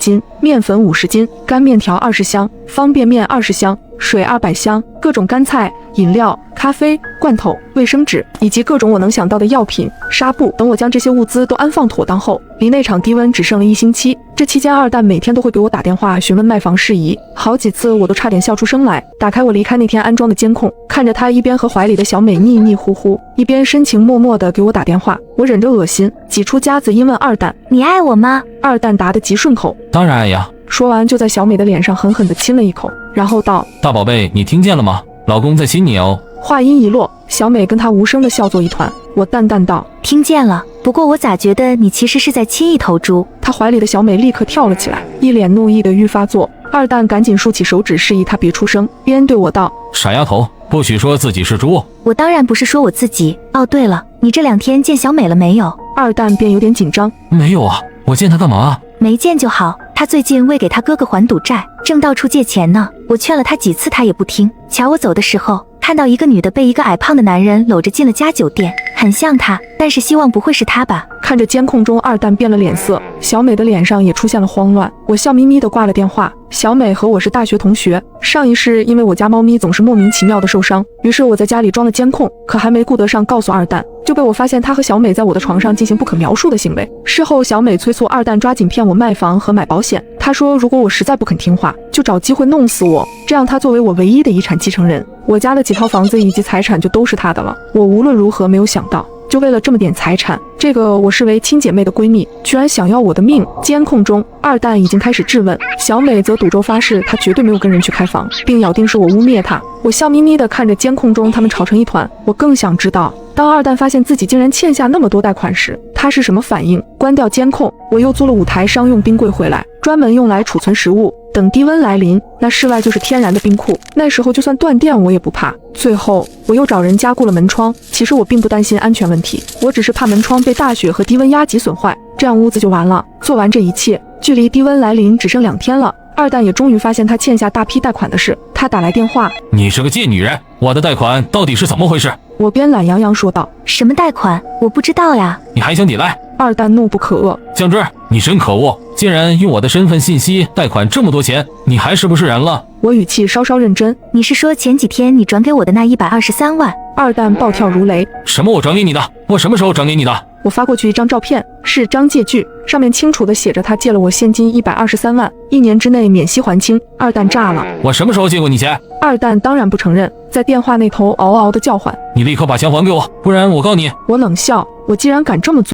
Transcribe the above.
斤，面粉50斤，干面条20箱，方便面20箱，水200箱，各种干菜、饮料、咖啡、罐头、卫生纸以及各种我能想到的药品、纱布等。我将这些物资都安放妥当后，离那场低温只剩了1星期。这期间，二蛋每天都会给我打电话询问卖房事宜，好几次我都差点笑出声来。打开我离开那天安装的监控，看着他一边和怀里的小美腻腻糊糊，一边深情脉脉地给我打电话，我忍着恶心，挤出夹子音问二蛋：“你爱我吗？”二蛋答得极顺口：“当然爱呀。”说完就在小美的脸上狠狠地亲了一口，然后道：“大宝贝，你听见了吗？老公在亲你哦。”话音一落，小美跟他无声的笑作一团。我淡淡道：“听见了，不过我咋觉得你其实是在亲一头猪？”他怀里的小美立刻跳了起来，一脸怒意的愈发作。二蛋赶紧竖起手指示意他别出声，边对我道：“傻丫头，不许说自己是猪。”我当然不是说我自己。哦，对了，你这2天见小美了没有？二蛋便有点紧张。没有啊，我见她干嘛啊？没见就好，他最近为给他哥哥还赌债，正到处借钱呢。我劝了他几次，他也不听。瞧我走的时候，看到一个女的被一个矮胖的男人搂着进了家酒店，很像他，但是希望不会是他吧。看着监控中二蛋变了脸色，小美的脸上也出现了慌乱。我笑眯眯地挂了电话。小美和我是大学同学，上一世因为我家猫咪总是莫名其妙的受伤，于是我在家里装了监控，可还没顾得上告诉二蛋，就被我发现她和小美在我的床上进行不可描述的行为。事后小美催促二蛋抓紧骗我卖房和买保险，她说如果我实在不肯听话，就找机会弄死我，这样她作为我唯一的遗产继承人，我家的几套房子以及财产就都是她的了。我无论如何没有想到，就为了这么点财产，这个我视为亲姐妹的闺蜜居然想要我的命。监控中二蛋已经开始质问，小美则赌咒发誓她绝对没有跟人去开房，并咬定是我污蔑她。我笑眯眯地看着监控中他们吵成一团，我更想知道当二蛋发现自己竟然欠下那么多贷款时，他是什么反应。关掉监控，我又租了5台商用冰柜回来，专门用来储存食物，等低温来临，那室外就是天然的冰库，那时候就算断电我也不怕。最后我又找人加固了门窗，其实我并不担心安全问题，我只是怕门窗被大雪和低温压级损坏，这样屋子就完了。做完这一切，距离低温来临只剩2天了，二蛋也终于发现他欠下大批贷款的事。他打来电话：“你是个贱女人，我的贷款到底是怎么回事？”我边懒洋洋说道：“什么贷款？我不知道呀。”你还想抵赖？二蛋怒不可遏：“酱汁，你真可恶，竟然用我的身份信息贷款这么多钱，你还是不是人了？”我语气稍稍认真：“你是说前几天你转给我的那123万？”二蛋暴跳如雷：“什么我转给你的？我什么时候转给你的？”我发过去一张照片，是张借据，上面清楚地写着他借了我现金123万，1年之内免息还清。二蛋炸了：“我什么时候借过你钱？”二蛋当然不承认，在电话那头嗷嗷地叫唤：“你立刻把钱还给我，不然我告你！”我冷笑：“我既然敢这么做，